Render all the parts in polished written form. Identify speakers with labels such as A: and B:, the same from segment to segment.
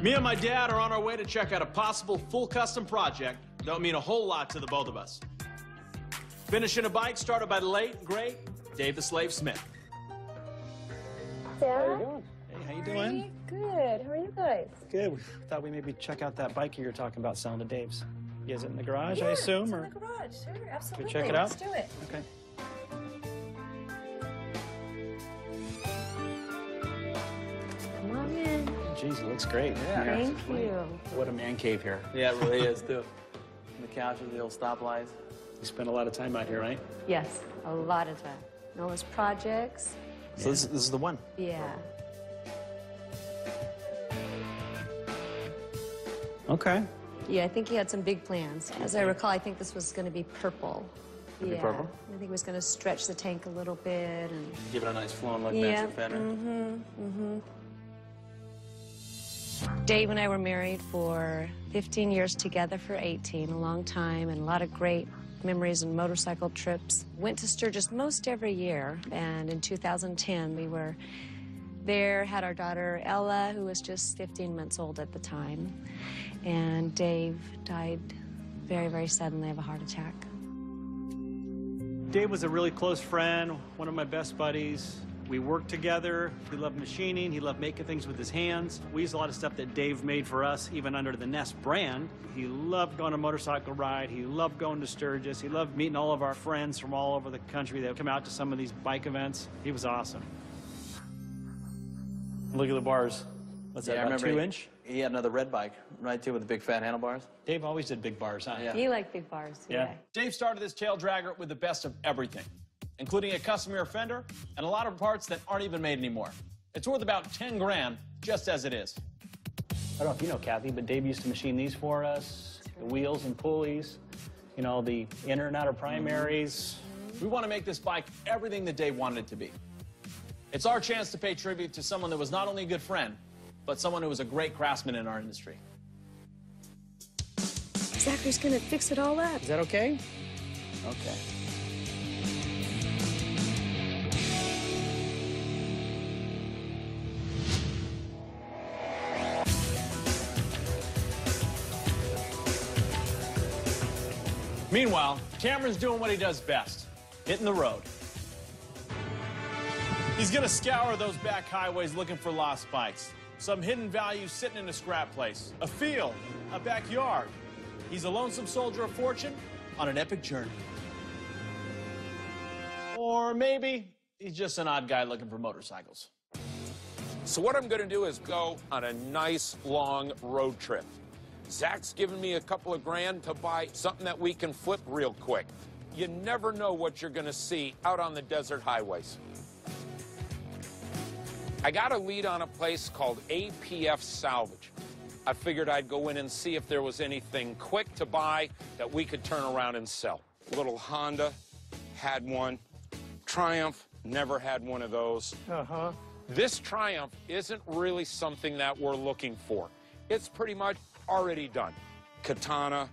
A: Me and my dad are on our way to check out a possible full custom project that would mean a whole lot to the both of us. Finishing a bike started by the late and great Dave the Slave Smith.
B: Dad?
C: How you doing? Hey, how you doing?
B: Good. How are you guys?
C: Good. We thought we maybe check out that bike you were talking about selling to Dave's. Is it in the garage,
B: Yeah,
C: I assume?
B: It's
C: or
B: in the garage. Sure, absolutely.
C: check it out?
B: Let's do it.
C: Okay.
B: Come on in.
C: Jeez, it looks great.
D: Yeah.
B: Thank you.
C: What a man cave here.
D: Yeah, it really is, too. The couches, the old stoplights.
C: You spend a lot of time out here, right?
B: Yes, a lot of time. Noah's projects.
C: So this is the one.
B: Yeah.
C: Okay.
B: Yeah, I think he had some big plans. As I recall, I think this was going to be purple.
C: It'd be
B: Yeah.
C: purple?
B: I think he was going to stretch the tank a little bit and.
D: Give it a nice flowing look,
B: Yeah.
D: match the fender.
B: Dave and I were married for 15 years, together for 18, a long time, and a lot of great memories and motorcycle trips. Went to Sturgis most every year, and in 2010 we were there, had our daughter Ella, who was just 15 months old at the time, and Dave died very, very suddenly of a heart attack.
C: Dave was a really close friend, one of my best buddies. We worked together. He loved machining. He loved making things with his hands. We used a lot of stuff that Dave made for us, even under the Nest brand. He loved going on a motorcycle ride. He loved going to Sturgis. He loved meeting all of our friends from all over the country that would come out to some of these bike events. He was awesome. Look at the bars. What's that,
D: Yeah, I
C: about
D: remember
C: 2-inch?
D: he had another red bike, right, too, with the big fat handlebars.
C: Dave always did big bars, huh?
D: Yeah.
B: He liked big bars.
C: Yeah.
A: Dave started this tail dragger with the best of everything, including a custom rear fender and a lot of parts that aren't even made anymore. It's worth about 10 grand just as it is.
C: I don't know if you know, Kathy, but Dave used to machine these for us, the wheels and pulleys, you know, the inner and outer primaries.
A: We want to make this bike everything that Dave wanted it to be. It's our chance to pay tribute to someone that was not only a good friend, but someone who was a great craftsman in our industry.
B: Zachary's gonna fix it all up.
C: Is that okay?
D: Okay.
A: Meanwhile, Cameron's doing what he does best, hitting the road. He's gonna scour those back highways looking for lost bikes. Some hidden value sitting in a scrap place, a field, a backyard. He's a lonesome soldier of fortune on an epic journey. Or maybe he's just an odd guy looking for motorcycles.
E: So what I'm going to do is go on a nice, long road trip. Zach's given me a couple of grand to buy something that we can flip real quick. You never know what you're going to see out on the desert highways. I got a lead on a place called ATF Salvage. I figured I'd go in and see if there was anything quick to buy that we could turn around and sell. Little Honda, had one. Triumph, never had one of those. This Triumph isn't really something that we're looking for. It's pretty much already done. Katana,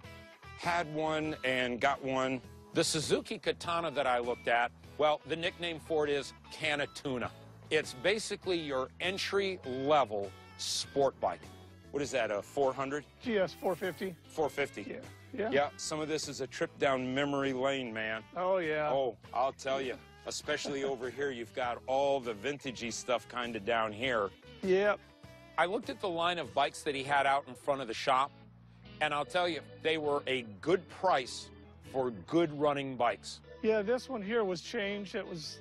E: had one and got one. The Suzuki Katana that I looked at, well, the nickname for it is Can of Tuna. It's basically your entry-level sport bike. What is that, a 400?
F: GS 450.
E: 450.
F: Yeah.
E: Yeah, some of this is a trip down memory lane, man.
F: Oh, yeah.
E: Oh, I'll tell you, especially over here, you've got all the vintagey stuff kind of down here.
F: Yep.
E: I looked at the line of bikes that he had out in front of the shop, and I'll tell you, they were a good price for good running bikes.
F: Yeah, this one here was changed.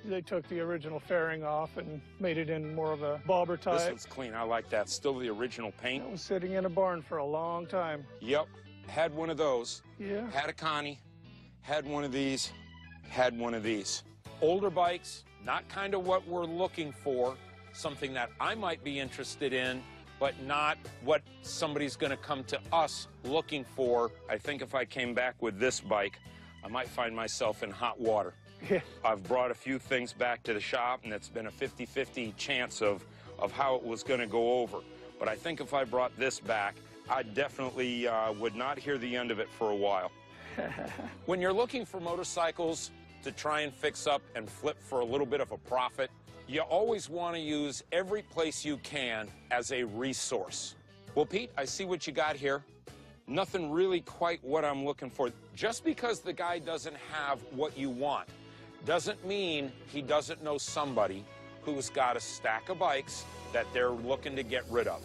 F: They took the original fairing off and made it in more of a bobber type.
E: This one's clean, I like that. Still the original paint.
F: It was sitting in a barn for a long time.
E: Yep, had one of those.
F: Yeah.
E: Had a Connie, had one of these, had one of these. Older bikes, not kind of what we're looking for, something that I might be interested in, but not what somebody's gonna come to us looking for. I think if I came back with this bike, I might find myself in hot water.
F: Yeah.
E: I've brought a few things back to the shop, and it's been a 50-50 chance of how it was gonna go over. But I think if I brought this back, I definitely would not hear the end of it for a while. When you're looking for motorcycles to try and fix up and flip for a little bit of a profit, you always want to use every place you can as a resource. Well, Pete, I see what you got here. Nothing really quite what I'm looking for. Just because the guy doesn't have what you want doesn't mean he doesn't know somebody who's got a stack of bikes that they're looking to get rid of.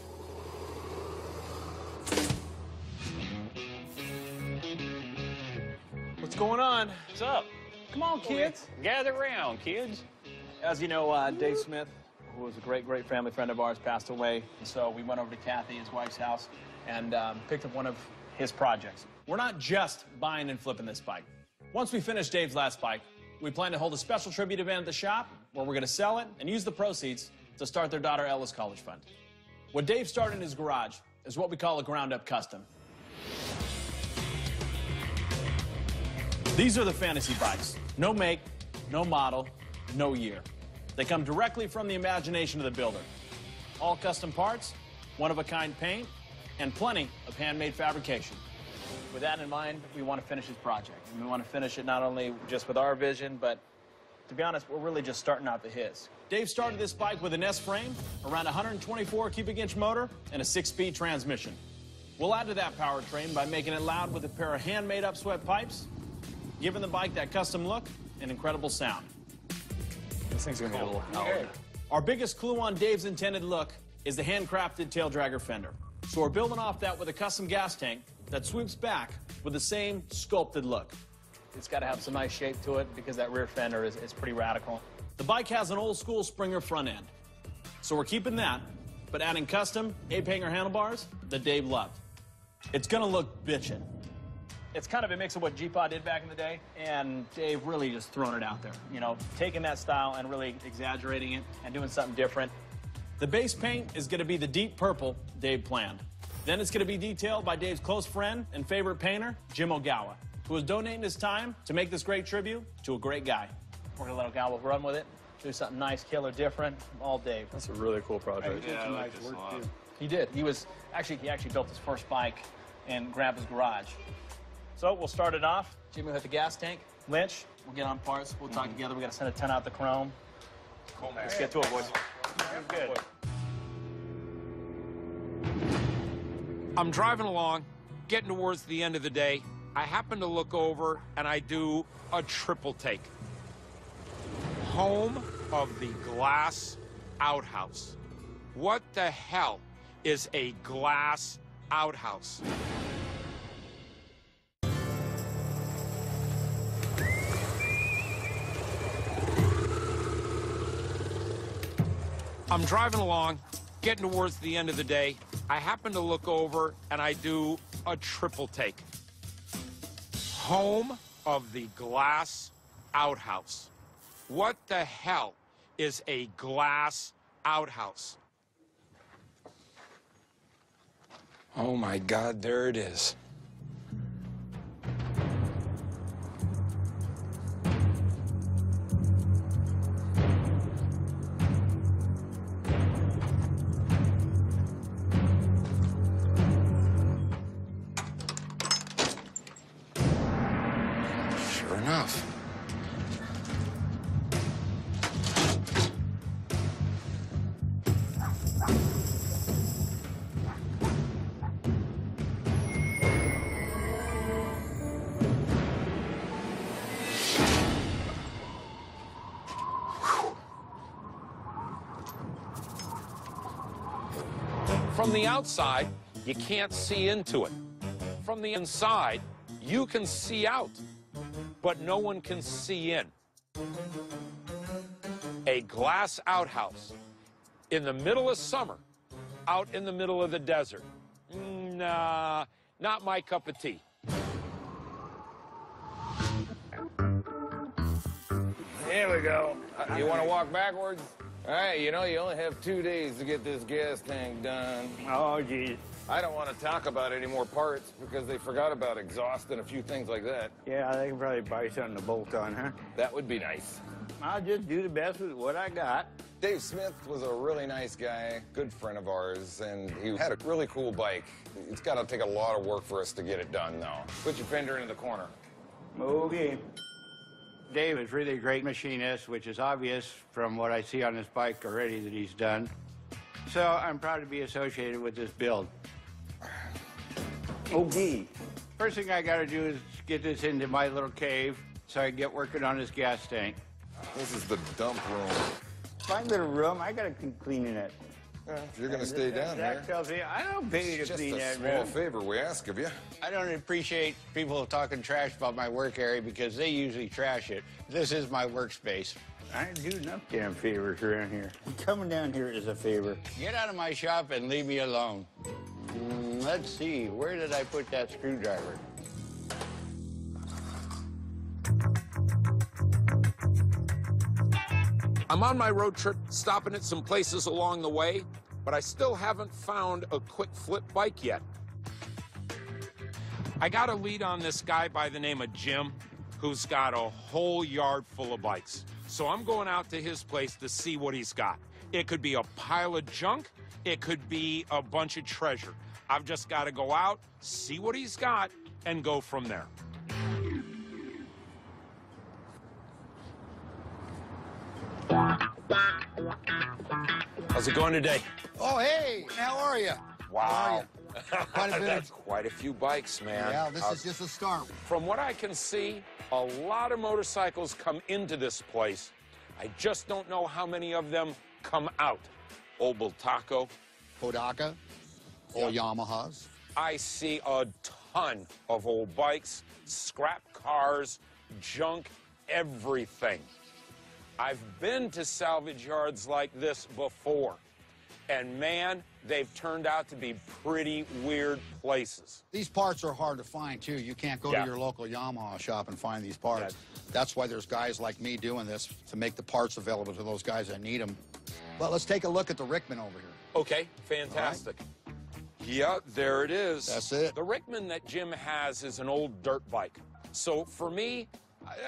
A: What's going on?
G: What's up? Come on, kids. Gather around, kids.
D: As you know, Dave Smith, who was a great, great family friend of ours, passed away. And so we went over to Kathy, his wife's house, and picked up one of his projects.
A: We're not just buying and flipping this bike. Once we finish Dave's last bike, we plan to hold a special tribute event at the shop where we're going to sell it and use the proceeds to start their daughter Ella's college fund. What Dave started in his garage is what we call a ground-up custom. These are the fantasy bikes. No make, no model, no year. They come directly from the imagination of the builder. All custom parts, one-of-a-kind paint, and plenty of handmade fabrication.
D: With that in mind, we want to finish this project. And we want to finish it not only just with our vision, but to be honest, we're really just starting out with his.
A: Dave started this bike with an S frame, around 124 cubic inch motor, and a 6-speed transmission. We'll add to that powertrain by making it loud with a pair of handmade upswept pipes, giving the bike that custom look and incredible sound.
D: This thing's gonna be a little loud.
A: Our biggest clue on Dave's intended look is the handcrafted tail dragger fender. So we're building off that with a custom gas tank that sweeps back with the same sculpted look.
D: It's got to have some nice shape to it because that rear fender is pretty radical.
A: The bike has an old school Springer front end. So we're keeping that, but adding custom ape-hanger handlebars that Dave loved. It's gonna look bitchin'.
D: It's kind of a mix of what G-Pod did back in the day, and Dave really just throwing it out there. You know, taking that style and really exaggerating it and doing something different.
A: The base paint is gonna be the deep purple Dave planned. Then it's gonna be detailed by Dave's close friend and favorite painter, Jim Ogawa, who is donating his time to make this great tribute to a great guy.
D: We're gonna let Ogawa run with it, do something nice, killer, different, all Dave.
H: That's a really cool project.
G: Yeah, I like this a lot.
D: He did. He actually built his first bike in Grandpa's garage. So we'll start it off. Jimmy will hit the gas tank. Lynch, we'll get on parts. We'll talk together. We got to send a 10 out the chrome.
G: Cool, man.
D: Let's get to it, boys.
G: Good.
E: I'm driving along, getting towards the end of the day. I happen to look over and I do a triple take. Home of the glass outhouse. What the hell is a glass outhouse? I'm driving along, getting towards the end of the day. I happen to look over and I do a triple take. Home of the glass outhouse. What the hell is a glass outhouse? Oh my God, there it is. Sure enough. From the outside, you can't see into it. From the inside, you can see out, but no one can see in. A glass outhouse in the middle of summer, out in the middle of the desert. Nah, not my cup of tea.
I: Here we go. You want to walk backwards? All right, you know, you only have 2 days to get this gas tank done.
G: Oh, geez.
I: I don't want to talk about any more parts because they forgot about exhaust and a few things like that.
G: Yeah, they can probably buy something to bolt on, huh?
I: That would be nice.
G: I'll just do the best with what I got.
I: Dave Smith was a really nice guy, good friend of ours, and he had a really cool bike. It's got to take a lot of work for us to get it done, though. Put your fender in the corner.
G: Okay. Dave is really a great machinist, which is obvious from what I see on his bike already that he's done. So I'm proud to be associated with this build. Okay. First thing I gotta do is get this into my little cave so I can get working on this gas tank.
I: This is the dump room.
G: My little room, I gotta keep cleaning it.
I: Yeah, if you're gonna stay down
G: Zach
I: here,
G: tells me I don't pay you
I: it's
G: to
I: just
G: clean
I: a
G: that
I: small
G: room.
I: favor we ask of you.
G: I don't appreciate people talking trash about my work area because they usually trash it. This is my workspace. I ain't do enough damn favors around here. Coming down here is a favor. Get out of my shop and leave me alone. Let's see, where did I put that screwdriver?
E: I'm on my road trip, stopping at some places along the way, but I still haven't found a quick flip bike yet. I got a lead on this guy by the name of Jim, who's got a whole yard full of bikes. So I'm going out to his place to see what he's got. It could be a pile of junk, it could be a bunch of treasure. I've just got to go out, see what he's got, and go from there. How's it going today?
H: Oh, hey, how are you?
E: Wow.
H: Quite a bit
E: That's quite a few bikes, man.
H: Yeah, this is just a start.
E: From what I can see, a lot of motorcycles come into this place. I just don't know how many of them come out. Old Bultaco.
H: Kodaka, all Yamahas.
E: I see a ton of old bikes, scrap cars, junk, everything. I've been to salvage yards like this before, and man, they've turned out to be pretty weird places.
H: These parts are hard to find, too. You can't go to your local Yamaha shop and find these parts. That's why there's guys like me doing this, to make the parts available to those guys that need them. But let's take a look at the Rickman over here.
E: Okay, fantastic. Yeah, there it is.
H: That's it.
E: The Rickman that Jim has is an old dirt bike. So for me,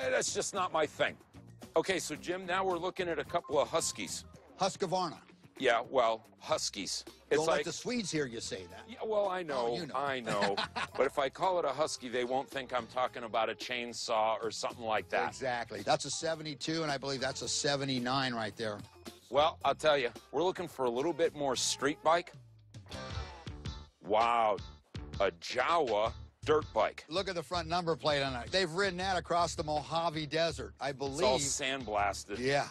E: that's just not my thing. Okay, so Jim, now we're looking at a couple of Huskies.
H: Husqvarna.
E: Yeah, well, Huskies. It's
H: Don't
E: like
H: let the Swedes hear you say that.
E: Yeah, well, I know,
H: you know.
E: I know. But if I call it a Husky, they won't think I'm talking about a chainsaw or something like that.
H: Exactly. That's a 72, and I believe that's a 79 right there.
E: Well, I'll tell you, we're looking for a little bit more street bike. Wow, a Jawa dirt bike.
H: Look at the front number plate on it. They've ridden that across the Mojave Desert, I believe.
E: It's all sandblasted.
H: Yeah.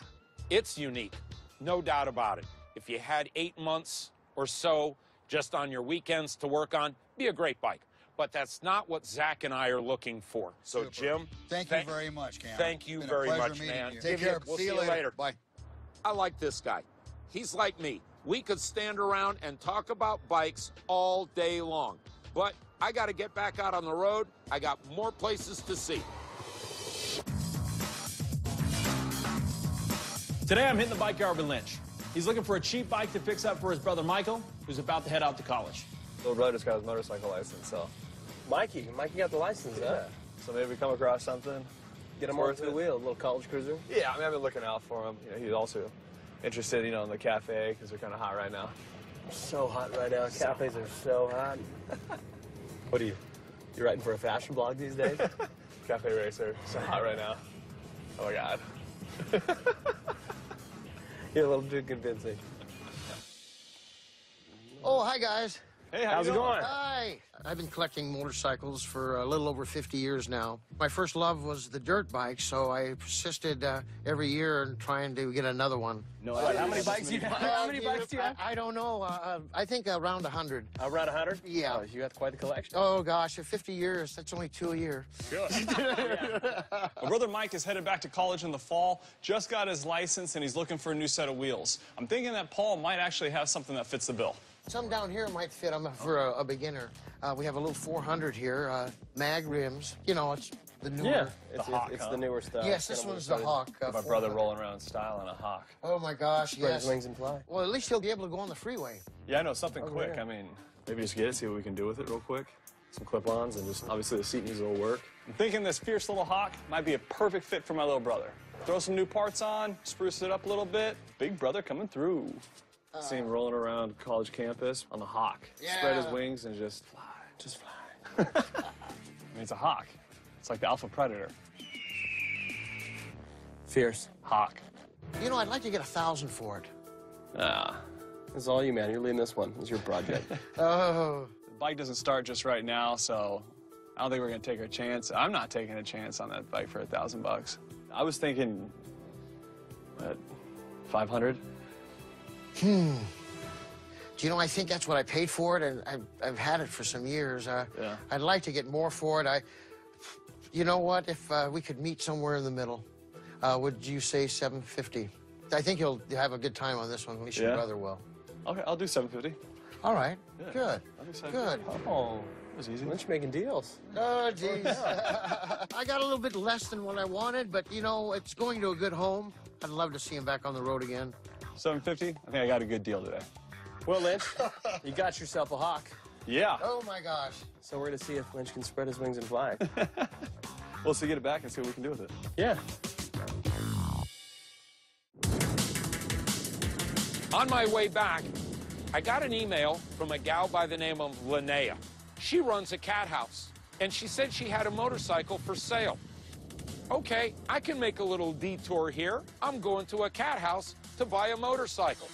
E: It's unique, no doubt about it. If you had 8 months or so just on your weekends to work on, be a great bike. But that's not what Zach and I are looking for. So,
H: Super.
E: Jim,
H: Thank you very much, Cam.
E: Thank you
H: It's been a
E: very
H: pleasure
E: much,
H: meeting
E: man.
H: you. Take care.
E: We'll
H: see you later. Bye.
E: I like this guy. He's like me. We could stand around and talk about bikes all day long. But I got to get back out on the road. I got more places to see.
A: Today I'm hitting the bike Garvin Lynch. He's looking for a cheap bike to fix up for his brother Michael, who's about to head out to college.
J: Little brother just got his motorcycle license, so. Mikey got the license, huh? So maybe we come across something. Get him over to the wheel, a little college cruiser. Yeah, I mean, I've been looking out for him. You know, he's also interested, you know, in the cafe because they're kind of hot right now. So hot right now. Cafes are so hot. What are you writing for a fashion blog these days? Cafe racer. So hot right now. Oh my God. You're a little too convincing.
H: Oh, hi, guys.
J: Hey, how's it going?
H: Hi. I've been collecting motorcycles for a little over 50 years now. My first love was the dirt bike, so I persisted every year in trying to get another one.
J: No, how many bikes do you have? How many bikes do you have?
H: I don't know. I think around 100.
J: Around 100?
H: Yeah.
J: Oh, you got quite the collection.
H: Oh, gosh, 50 years. That's only 2 a year.
A: My brother Mike is headed back to college in the fall, just got his license, and he's looking for a new set of wheels. I'm thinking that Paul might actually have something that fits the bill.
H: Some down here might fit them for a beginner. We have a little 400 here, mag rims. You know, it's the newer.
J: Yeah, it's the newer stuff.
H: Yes, this one's the Hawk.
J: My brother rolling around in style on a Hawk.
H: Oh, my gosh,
J: Spread
H: yes.
J: his wings and fly.
H: Well, at least he'll be able to go on the freeway.
J: Yeah, I know, something quick.
H: yeah.
J: I mean, maybe just get it, see what we can do with it real quick. Some clip-ons, and just, obviously, the seat needs a little work.
A: I'm thinking this fierce little Hawk might be a perfect fit for my little brother. Throw some new parts on, spruce it up a little bit. Big brother coming through.
J: See him rolling around college campus on the Hawk.
H: Yeah.
J: Spread his wings and just fly, just fly.
A: I mean, it's a Hawk. It's like the Alpha Predator.
J: Fierce.
A: Hawk.
H: You know, I'd like to get 1,000 for it.
J: Ah, it's all you, man. You're leading this one. It's your project.
H: Oh.
K: bike doesn't start just right now, so I don't think we're gonna take a chance. I'm not taking a chance on that bike for $1,000. I was thinking, 500.
L: Do you know, I think that's what I paid for it, and I've had it for some years.
K: Yeah.
L: I'd like to get more for it. You know what, if we could meet somewhere in the middle, would you say 750? I think you'll have a good time on this one, at least your brother will.
K: Okay, I'll do 750.
L: All right,
K: Yeah.
L: good,
K: I'll do 750.
L: good.
J: Oh,
K: That was easy.
J: Lynch making deals.
L: Oh, geez. I got a little bit less than what I wanted, but, you know, it's going to a good home. I'd love to see him back on the road again.
K: 750? I think I got a good deal today.
J: Well, Lynch, you got yourself a hawk.
K: Yeah.
L: Oh, my gosh.
J: So we're going to see if Lynch can spread his wings and fly.
K: We'll see, get it back and see what we can do with it.
J: Yeah.
E: On my way back, I got an email from a gal by the name of Linnea. She runs a cat house, and she said she had a motorcycle for sale. Okay, I can make a little detour here. I'm going to a cat house to buy a motorcycle.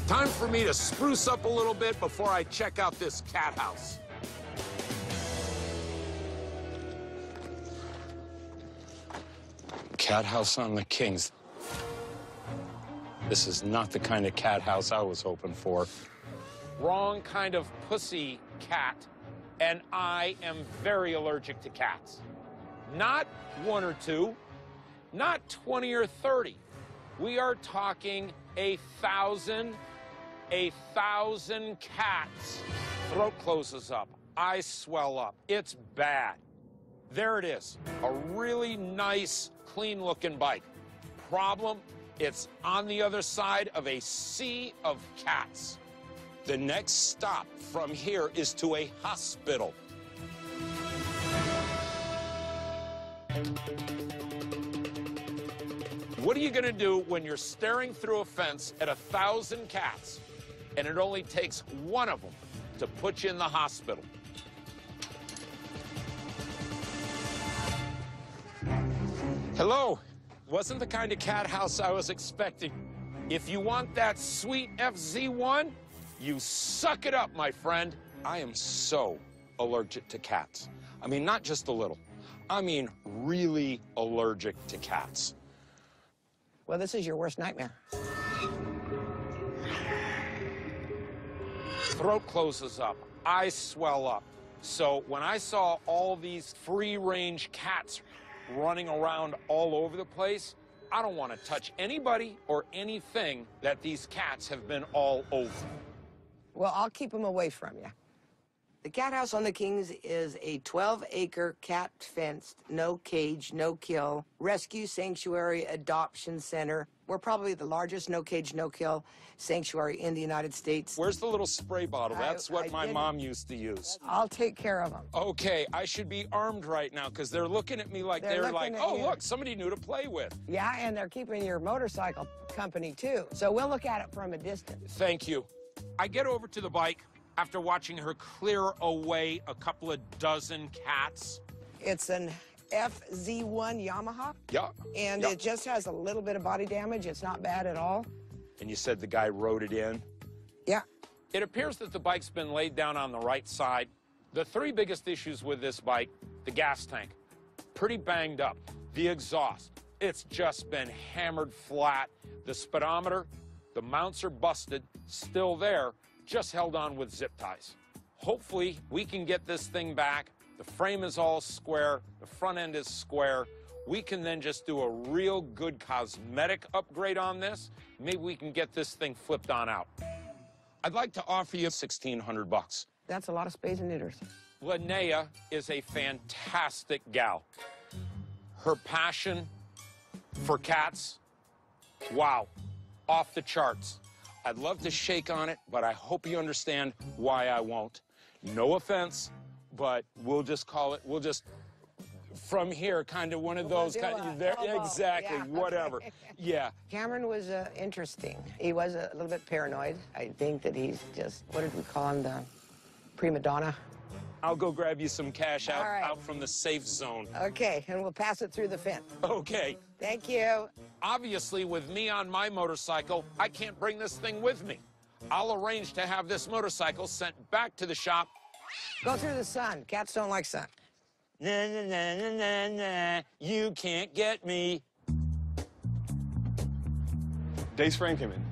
E: Time for me to spruce up a little bit before I check out this cat house. Cat house on the Kings. This is not the kind of cat house I was hoping for. Wrong kind of pussy cat, and I am very allergic to cats. Not one or two, not 20 or 30. We are talking 1,000 cats. Throat closes up, eyes swell up. It's bad. There it is, a really nice, clean-looking bike. Problem, it's on the other side of a sea of cats. The next stop from here is to a hospital. What are you gonna do when you're staring through a fence at 1,000 cats and it only takes one of them to put you in the hospital? Hello. Wasn't the kind of cat house I was expecting. If you want that sweet FZ1, you suck it up, my friend. I am so allergic to cats. I mean, not just a little. I mean, really allergic to cats.
M: Well, this is your worst nightmare.
E: Throat closes up, eyes swell up. So when I saw all these free-range cats running around all over the place, I don't want to touch anybody or anything that these cats have been all over.
M: Well, I'll keep them away from you. The Cat House on the Kings is a 12-acre cat-fenced, no-cage, no-kill, rescue sanctuary adoption center. We're probably the largest no-cage, no-kill sanctuary in the United States.
E: Where's the little spray bottle? That's what my mom used to use.
M: I'll take care of them.
E: Okay, I should be armed right now because they're looking at me like they're like, oh, look, somebody new to play with.
M: Yeah, and they're keeping your motorcycle company, too. So we'll look at it from a distance.
E: Thank you. I get over to the bike after watching her clear away a couple of dozen cats.
M: It's an FZ1 Yamaha.
E: Yeah.
M: And it just has a little bit of body damage. It's not bad at all.
E: And you said the guy rode it in?
M: Yeah.
E: It appears that the bike's been laid down on the right side. The three biggest issues with this bike: the gas tank, pretty banged up. The exhaust, it's just been hammered flat. The speedometer, the mounts are busted, still there, just held on with zip ties. Hopefully, we can get this thing back. The frame is all square, the front end is square. We can then just do a real good cosmetic upgrade on this. Maybe we can get this thing flipped on out. I'd like to offer you $1,600.
M: That's a lot of spays and neuters.
E: Linnea is a fantastic gal. Her passion for cats, wow, off the charts. I'd love to shake on it, but I hope you understand why I won't. No offense, but we'll just call it, from here, kind of one of those kind of there, exactly,
M: yeah,
E: whatever.
M: Okay.
E: Yeah.
M: Cameron was interesting. He was a little bit paranoid. I think that he's just, what did we call him, the prima donna?
E: I'll go grab you some cash out,
M: All right.
E: out from the safe zone.
M: Okay, and we'll pass it through the fence.
E: Okay.
M: Thank you.
E: Obviously, with me on my motorcycle, I can't bring this thing with me. I'll arrange to have this motorcycle sent back to the shop.
M: Go through the sun. Cats don't like sun.
E: Na, na, na, na, na, na. You can't get me.
K: Dave's frame came in.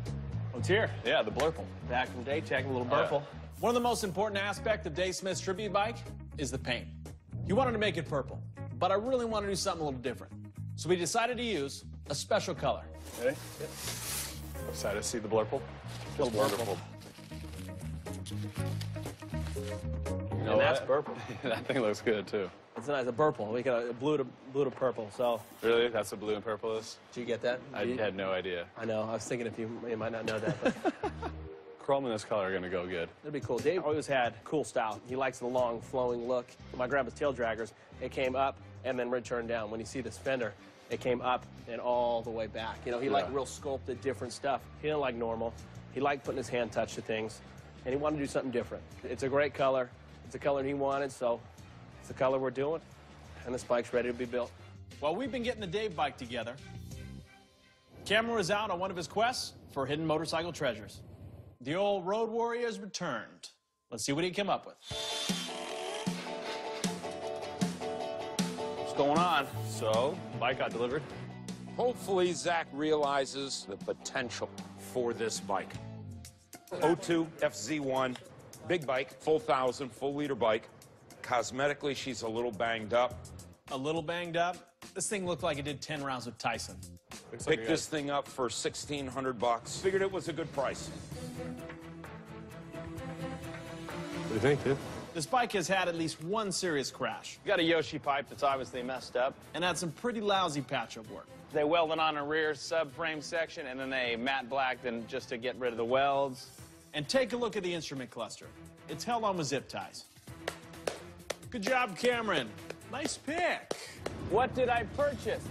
D: Oh, it's here. Yeah, the blurple. Back from day check, a little blurple.
A: One of the most important aspects of Dave Smith's tribute bike is the paint. He wanted to make it purple, but I really want to do something a little different. So we decided to use a special color.
K: Ready? Yep. Excited to see the blurple.
D: Little
K: wonderful. You know
D: And that's
K: what?
D: purple.
K: That thing looks good too.
D: It's nice, a purple. We got a blue to purple. So
K: Really? That's what blue and purple is?
D: did you get that?
K: I had no idea.
D: I know. I was thinking if you might not know that. But
K: Chrome and this color are gonna go good.
D: it'd be cool. Dave always had cool style. He likes the long, flowing look. My grandpa's tail draggers, it came up and then returned down. When you see this fender, it came up and all the way back. You know, he liked real sculpted, different stuff. He didn't like normal. He liked putting his hand touch to things, and he wanted to do something different. It's a great color. It's a color he wanted, so it's the color we're doing, and this bike's ready to be built.
A: While we've been getting the Dave bike together, Cameron was out on one of his quests for hidden motorcycle treasures. The old road warrior's returned. Let's see what he came up with.
D: What's going on?
K: So, bike got delivered.
E: Hopefully, Zach realizes the potential for this bike. 02 FZ1, big bike, full 1,000, full liter bike. Cosmetically, she's a little banged up.
A: A little banged up. This thing looked like it did 10 rounds with Tyson.
E: Picked this thing up for $1,600. Figured it was a good price.
K: What do you think, dude?
A: This bike has had at least one serious crash.
D: You got a Yoshi pipe that's obviously messed up.
A: And had some pretty lousy patch-up work.
D: They welded on a rear subframe section, and then they matte blacked them just to get rid of the welds.
A: And take a look at the instrument cluster. It's held on with zip ties. Good job, Cameron. Nice pick.
D: What did I purchase?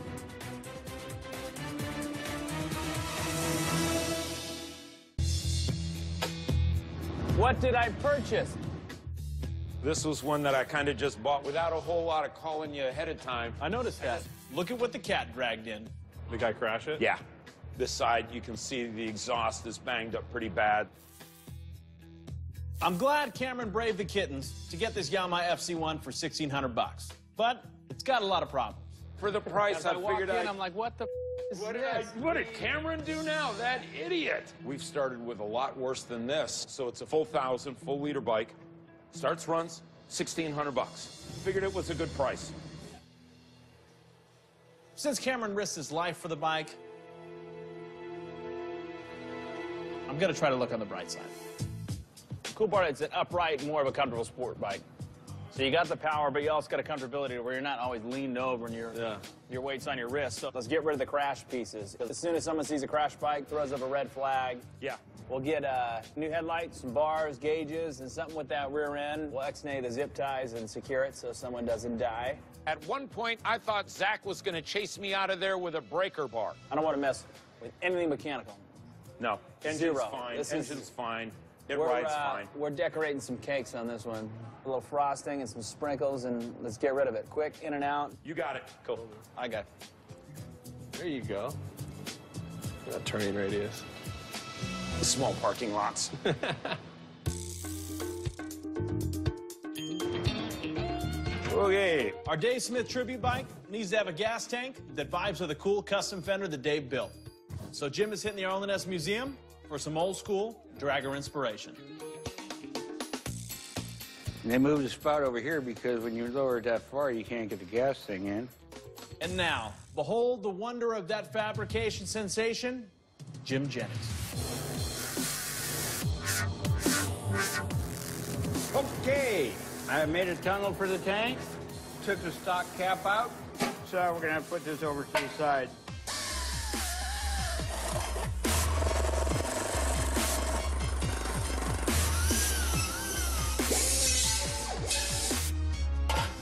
D: What did I purchase?
E: This was one that I kind of just bought without a whole lot of calling you ahead of time.
A: I noticed that. Look at what the cat dragged in.
K: The guy crash it?
E: Yeah. This side, you can see the exhaust is banged up pretty bad.
A: I'm glad Cameron braved the kittens to get this Yamaha FC1 for $1,600. But it's got a lot of problems.
E: For the price, I figured
D: I'm like, what the is this?
E: What did Cameron do now? That idiot. We've started with a lot worse than this. So it's a full 1,000, full liter bike. Starts, runs, $1,600. Figured it was a good price.
A: Since Cameron risked his life for the bike, I'm gonna try to look on the bright side.
D: Cool part, it's an upright, more of a comfortable sport bike. So you got the power, but you also got a comfortability where you're not always leaned over and your weight's on your wrist. So let's get rid of the crash pieces. As soon as someone sees a crash bike, throws up a red flag.
E: Yeah.
D: We'll get new headlights, some bars, gauges, and something with that rear end. We'll X-nay the zip ties and secure it so someone doesn't die.
E: At one point, I thought Zach was going to chase me out of there with a breaker bar.
D: I don't want to mess with anything mechanical.
E: No. Engine's
D: Zero.
E: fine.
D: This
E: Engine's fine. It
D: we're,
E: rides fine.
D: We're decorating some cakes on this one. A little frosting and some sprinkles, and let's get rid of it. Quick, in and out.
E: You got it.
D: Cool. I got it.
K: There you go. That turning radius.
E: Small parking lots.
A: Okay. Our Dave Smith tribute bike needs to have a gas tank that vibes with a cool custom fender that Dave built. So Jim is hitting the Arlen Museum for some old school dragger inspiration.
G: And they moved the spout over here because when you lower it that far, you can't get the gas thing in.
A: And now, behold the wonder of that fabrication sensation, Jim Jennings.
G: Okay, I made a tunnel for the tank, took the stock cap out, so we're gonna have to put this over to the side.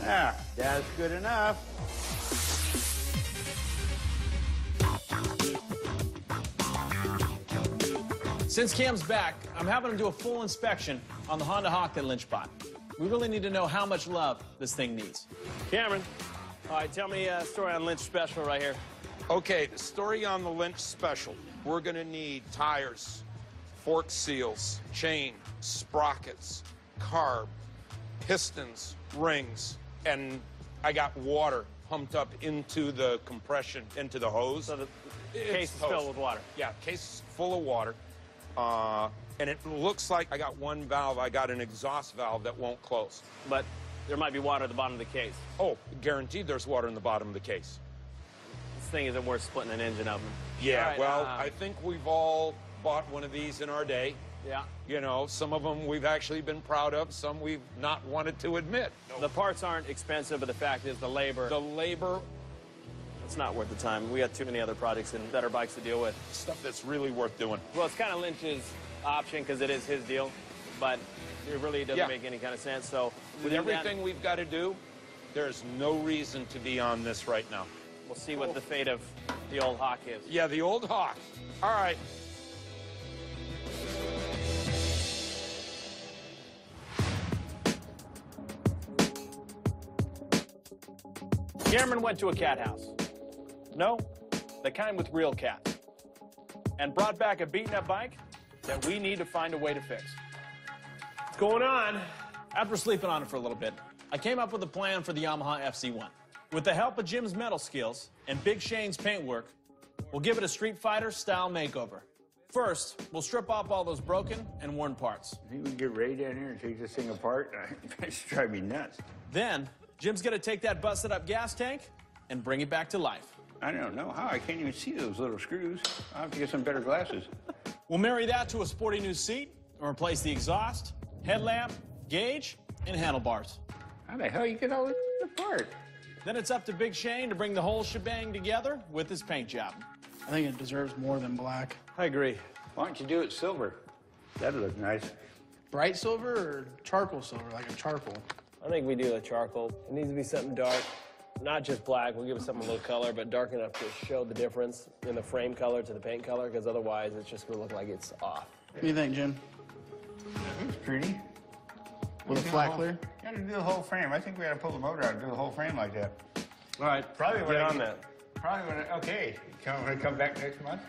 G: Ah, that's good enough.
A: Since Cam's back, I'm having him do a full inspection on the Honda Hawk that Lynch bought. We really need to know how much love this thing needs.
D: Cameron, all right, tell me a story on Lynch Special right here.
E: Okay, the story on the Lynch Special. We're gonna need tires, fork seals, chain, sprockets, carb, pistons, rings, and I got water pumped up into the compression, into the hose.
D: So the case is filled with water.
E: Yeah, case is full of water. And it looks like I got one valve. I got an exhaust valve that won't close.
D: But there might be water at the bottom of the case.
E: Oh, guaranteed there's water in the bottom of the case.
D: This thing isn't worth splitting an engine oven.
E: Yeah,
D: Right,
E: well, I think we've all bought one of these in our day.
D: Yeah.
E: You know, some of them we've actually been proud of, some we've not wanted to admit.
D: The parts aren't expensive, but the fact is the labor.
E: The labor.
D: It's not worth the time. We got too many other projects and better bikes to deal with.
E: Stuff that's really worth doing.
D: Well, it's kind of Lynch's option because it is his deal, but it really doesn't make any kind of sense. So
E: with everything we've got to do, there's no reason to be on this right now.
D: We'll see what the fate of the old Hawk is.
E: Yeah, the old Hawk. All right.
A: Cameron went to a cat house. No, the kind with real cats. And brought back a beaten-up bike that we need to find a way to fix. What's going on? After sleeping on it for a little bit, I came up with a plan for the Yamaha FC1. With the help of Jim's metal skills and Big Shane's paintwork, we'll give it a Street Fighter-style makeover. First, we'll strip off all those broken and worn parts.
G: I think we can get Ray down here and take this thing apart. It's driving me nuts.
A: Then, Jim's gonna take that busted-up gas tank and bring it back to life.
G: I don't know how. I can't even see those little screws. I'll have to get some better glasses.
A: We'll marry that to a sporty new seat and replace the exhaust, headlamp, gauge, and handlebars.
G: How the hell you get all this apart?
A: Then it's up to Big Shane to bring the whole shebang together with his paint job.
N: I think it deserves more than black.
D: I agree.
G: Why don't you do it silver? That'd look nice.
N: Bright silver or charcoal silver, like a charcoal?
D: I think we do a charcoal. It needs to be something dark, not just black. We'll give it something a little color, but dark enough to show the difference in the frame color to the paint color, because otherwise it's just going to look like it's off.
N: What do you think, Jim?
G: It's pretty.
N: With a flat clear?
G: You gotta do the whole frame. I think we gotta pull the motor out and do the whole frame like that.
D: All right,
G: Probably
D: get on that.
G: Probably when okay. Come back next month.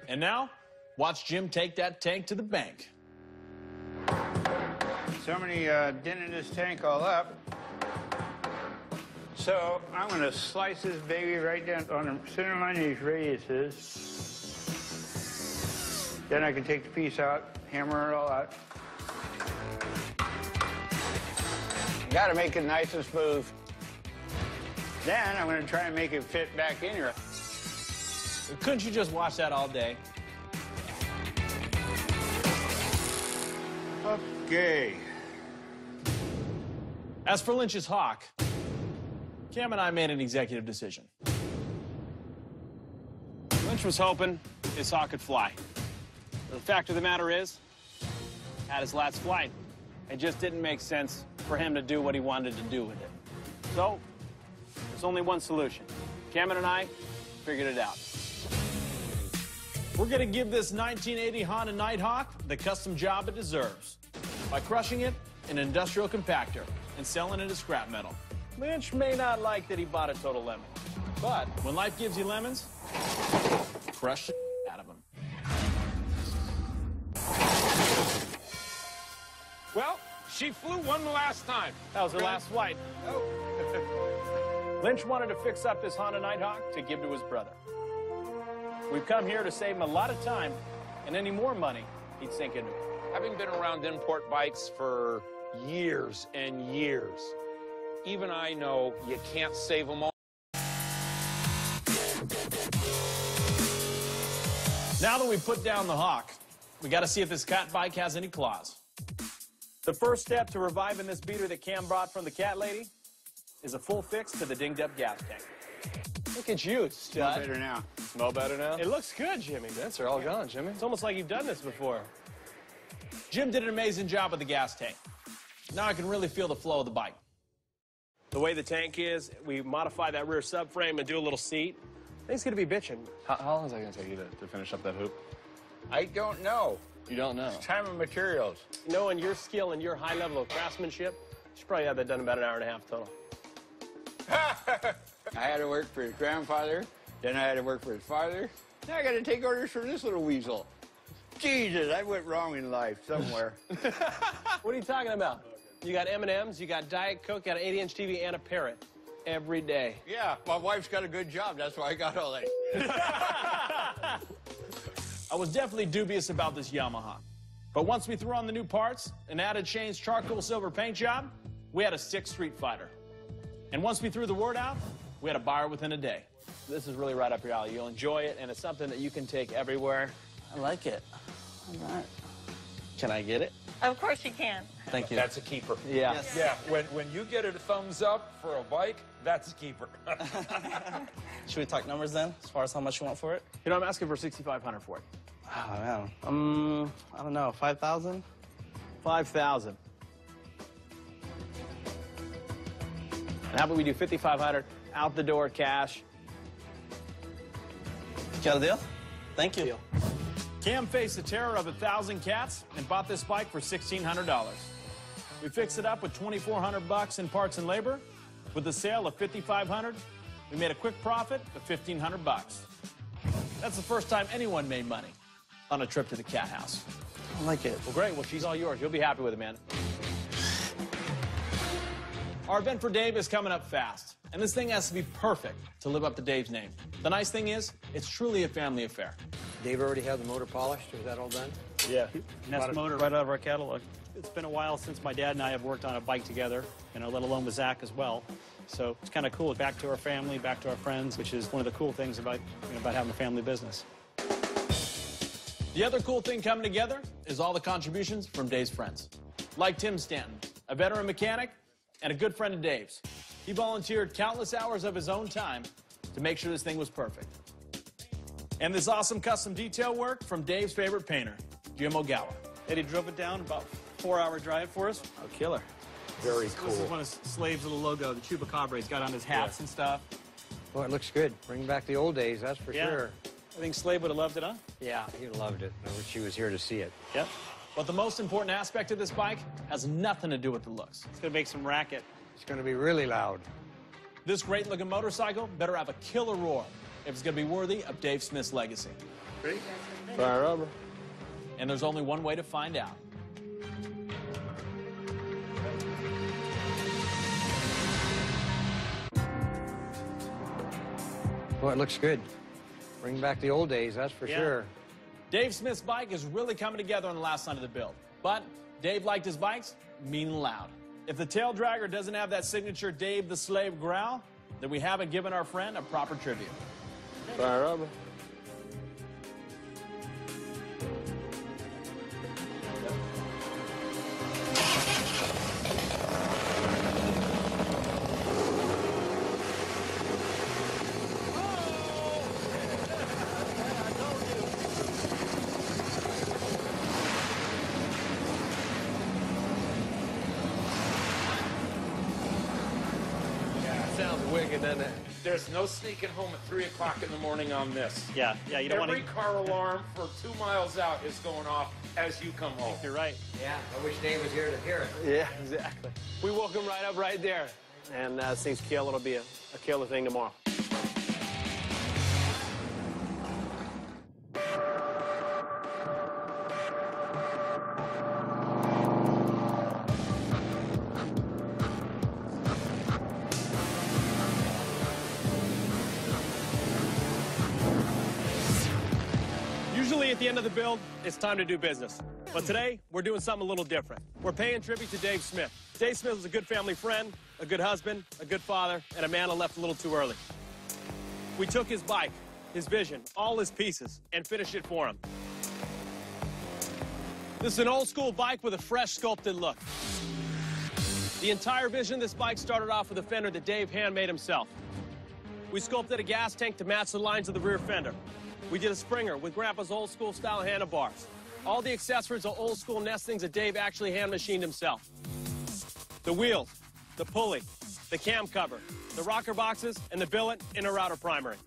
A: And now, watch Jim take that tank to the bank.
G: Somebody dented this tank all up. So I'm gonna slice this baby right down on the center line of these radiuses. Then I can take the piece out, hammer it all out. Gotta make it nice and smooth. Then I'm gonna try and make it fit back in here.
A: Couldn't you just watch that all day?
G: Okay.
A: As for Lynch's Hawk, Cam and I made an executive decision. Lynch was hoping his Hawk could fly. The fact of the matter is, at his last flight, it just didn't make sense for him to do what he wanted to do with it. So, there's only one solution. Cameron and I figured it out. We're gonna give this 1980 Honda Nighthawk the custom job it deserves by crushing it in an industrial compactor and selling it as scrap metal. Lynch may not like that he bought a total lemon, but when life gives you lemons, crush the out of them.
E: Well, she flew one last time.
A: That was her last flight.
E: Oh.
A: Lynch wanted to fix up this Honda Nighthawk to give to his brother. We've come here to save him a lot of time and any more money he'd sink into it.
E: Having been around import bikes for years and years, even I know you can't save them all.
A: Now that we've put down the Hawk, we got to see if this cat bike has any claws. The first step to reviving this beater that Cam brought from the cat lady is a full fix to the dinged-up gas tank.
D: Look at you, stud.
G: Smell better now.
D: Smell better now? It looks good, Jimmy.
K: Dents are all gone, Jimmy.
D: It's almost like you've done this before.
A: Jim did an amazing job with the gas tank. Now I can really feel the flow of the bike.
D: The way the tank is, we modify that rear subframe and do a little seat. I think it's going to be bitching.
K: How long is that going to take you to finish up that hoop?
G: I don't know.
K: You don't know?
G: It's time and materials.
D: Knowing your skill and your high level of craftsmanship, you should probably have that done in about an hour and a half total.
G: I had to work for his grandfather, then I had to work for his father. Now I got to take orders from this little weasel. Jesus, I went wrong in life somewhere.
D: What are you talking about? You got M&Ms, you got Diet Coke, got an 80-inch TV, and a parrot every day.
G: Yeah, my wife's got a good job. That's why I got all that.
A: I was definitely dubious about this Yamaha. But once we threw on the new parts and added Shane's charcoal silver paint job, we had a sick street fighter. And once we threw the word out, we had a buyer within a day.
D: This is really right up your alley. You'll enjoy it, and it's something that you can take everywhere.
K: I like it. All right. Can I get it?
O: Of course you can.
K: Thank you.
E: That's a keeper.
D: Yeah.
O: Yes.
E: Yeah, when you get a thumbs up for a bike, that's a keeper.
K: Should we talk numbers then, as far as how much you want for it?
D: You know, I'm asking for $6,500 for it.
K: Oh, man. I don't know, 5,000?
D: 5,000. And how about we do $5,500 out the door cash?
K: Got a deal? Thank you.
D: Deal.
A: Cam faced the terror of 1,000 cats and bought this bike for $1,600. We fixed it up with $2,400 in parts and labor. With the sale of $5,500, we made a quick profit of $1,500. That's the first time anyone made money on a trip to the cat house.
K: I like it.
D: Well, great. Well, she's all yours. You'll be happy with it, man.
A: Our event for Dave is coming up fast, and this thing has to be perfect to live up to Dave's name. The nice thing is, it's truly a family affair.
P: Dave already had the motor polished? Is that all done?
C: Yeah. Nest motor right out of our catalog. It's been a while since my dad and I have worked on a bike together, let alone with Zach as well. So it's kind of cool. Back to our family, back to our friends, which is one of the cool things about, about having a family business.
A: The other cool thing coming together is all the contributions from Dave's friends. Like Tim Stanton, a veteran mechanic and a good friend of Dave's. He volunteered countless hours of his own time to make sure this thing was perfect. And this awesome custom detail work from Dave's favorite painter, Jim Ogawa.
C: Eddie drove it down, about 4-hour drive for us.
D: Oh, killer.
E: Very cool.
C: This is one of Slave's little logo, the Chupacabra he's got on his hats and stuff.
P: Well, it looks good. Bring back the old days, that's for sure.
C: I think Slave would have loved it, huh?
P: Yeah, he loved it. I wish he was here to see it.
C: Yep.
A: But the most important aspect of this bike has nothing to do with the looks.
C: It's going to make some racket.
P: It's going to be really loud.
A: This great-looking motorcycle better have a killer roar if it's going to be worthy of Dave Smith's legacy.
D: Ready? Fire over.
A: And there's only one way to find out.
P: Well, it looks good. Bring back the old days, that's for sure.
A: Dave Smith's bike is really coming together on the last night of the build. But Dave liked his bikes mean and loud. If the tail dragger doesn't have that signature Dave the Slave growl, then we haven't given our friend a proper tribute.
D: Fire over. Sounds wicked, doesn't it?
E: There's no sneaking home at 3 o'clock in the morning on this.
C: Yeah, you don't want to...
E: Every car alarm for 2 miles out is going off as you come home.
C: You're right.
P: Yeah, I wish Dave was here to hear it.
D: Yeah, exactly. We woke him right up right there. And this thing's killer. It'll be a killer thing tomorrow. Usually at the end of the build, it's time to do business. But today, we're doing something a little different. We're paying tribute to Dave Smith. Dave Smith was a good family friend, a good husband, a good father, and a man who left a little too early. We took his bike, his vision, all his pieces, and finished it for him. This is an old school bike with a fresh sculpted look. The entire vision of this bike started off with a fender that Dave handmade himself. We sculpted a gas tank to match the lines of the rear fender. We did a Springer with Grandpa's old school style handlebars. All the accessories are old school nestings that Dave actually hand machined himself. The wheels, the pulley, the cam cover, the rocker boxes, and the billet in a router primary.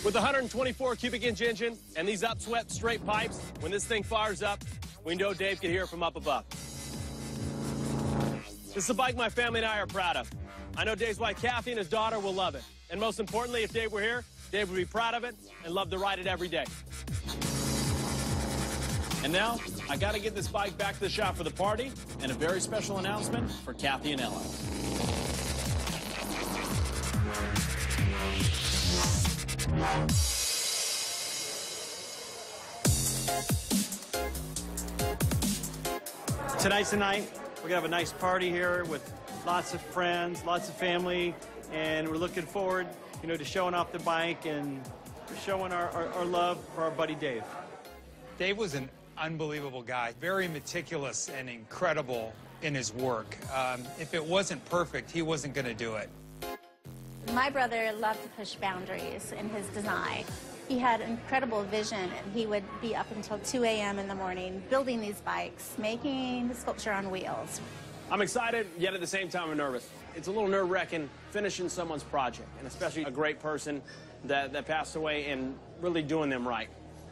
A: With the 124 cubic inch engine and these upswept straight pipes, when this thing fires up, we know Dave can hear it from up above. This is a bike my family and I are proud of. I know Dave's wife, Kathy, and his daughter will love it. And most importantly, if Dave were here, Dave would be proud of it and love to ride it every day. And now, I gotta get this bike back to the shop for the party and a very special announcement for Kathy and Ella.
C: Tonight's the night. We're gonna have a nice party here with lots of friends, lots of family, and we're looking forward, to showing off the bike and showing our love for our buddy Dave.
O: Dave was an unbelievable guy, very meticulous and incredible in his work. If it wasn't perfect, he wasn't gonna do it.
Q: My brother loved to push boundaries in his design. He had incredible vision, and he would be up until 2 a.m. in the morning building these bikes, making the sculpture on wheels.
A: I'm excited, yet at the same time I'm nervous. It's a little nerve-wracking finishing someone's project, and especially a great person that passed away and really doing them right.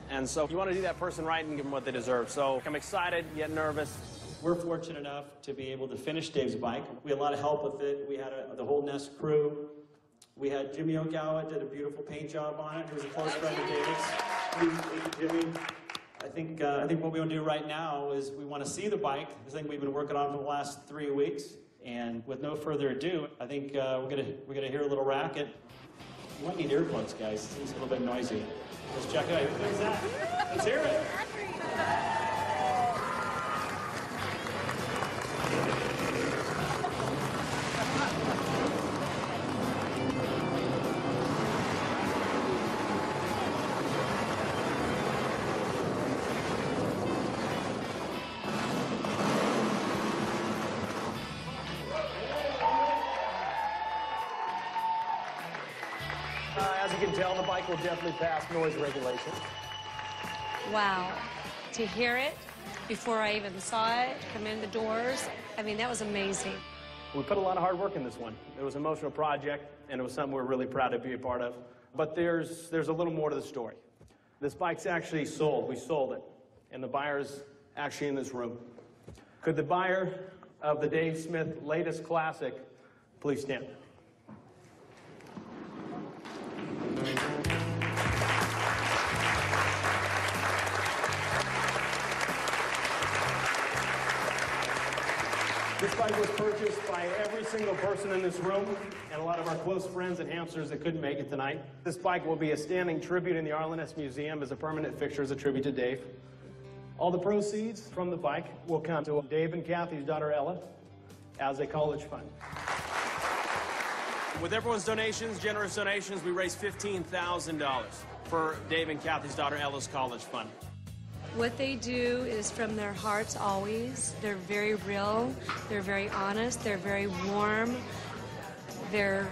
A: And so you want to do that person right and give them what they deserve. So I'm excited, yet nervous.
C: We're fortunate enough to be able to finish Dave's bike. We had a lot of help with it. We had the whole Nest crew. We had Jimmy Ogawa did a beautiful paint job on it. He was a close friend of Dave's. Jimmy, I think what we want to do right now is we want to see the bike. This thing we've been working on for the last 3 weeks. And with no further ado, I think we're gonna hear a little racket. You might need earplugs, guys. It seems a little bit noisy. Let's check it out. What is that? Let's hear it. As you can tell, the bike will definitely pass noise regulation.
B: Wow. To hear it before I even saw it come in the doors, I mean, that was amazing.
C: We put a lot of hard work in this one. It was an emotional project, and it was something we're really proud to be a part of. But there's a little more to the story. This bike's actually sold. We sold it, and the buyer's actually in this room. Could the buyer of the Dave Smith latest classic please stand? This bike was purchased by every single person in this room and a lot of our close friends and hamsters that couldn't make it tonight. This bike will be a standing tribute in the Arleness Museum as a permanent fixture as a tribute to Dave. All the proceeds from the bike will come to Dave and Kathy's daughter Ella as a college fund.
A: With everyone's donations, generous donations, we raised $15,000 for Dave and Kathy's daughter Ella's college fund.
B: What they do is from their hearts always. They're very real. They're very honest. They're very warm. They're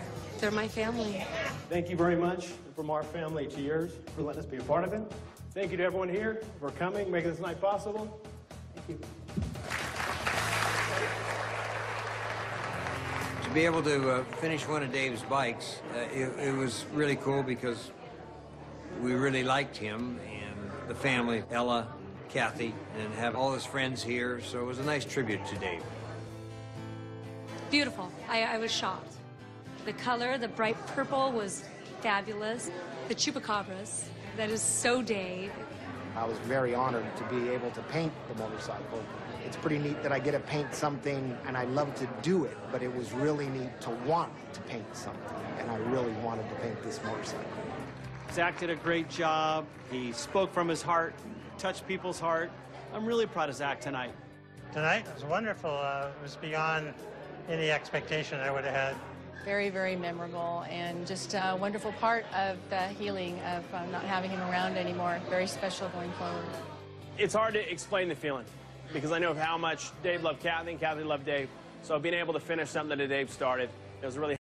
B: my family.
C: Thank you very much from our family to yours for letting us be a part of it. Thank you to everyone here for coming, making this night possible. Thank you.
P: To be able to finish one of Dave's bikes, it was really cool because we really liked him and the family, Ella, Kathy, and have all his friends here, so it was a nice tribute to Dave.
B: Beautiful. I was shocked. The color, the bright purple was fabulous. The chupacabras, that is so Dave.
R: I was very honored to be able to paint the motorcycle. It's pretty neat that I get to paint something, and I love to do it, but it was really neat to want to paint something, and I really wanted to paint this motorcycle.
C: Zach did a great job. He spoke from his heart, touched people's heart. I'm really proud of Zach tonight.
S: Tonight was wonderful. It was beyond any expectation I would have had.
T: Very, very memorable and just a wonderful part of the healing of not having him around anymore. Very special going forward.
A: It's hard to explain the feeling because I know how much Dave loved Kathy and Kathy loved Dave. So being able to finish something that Dave started, it was really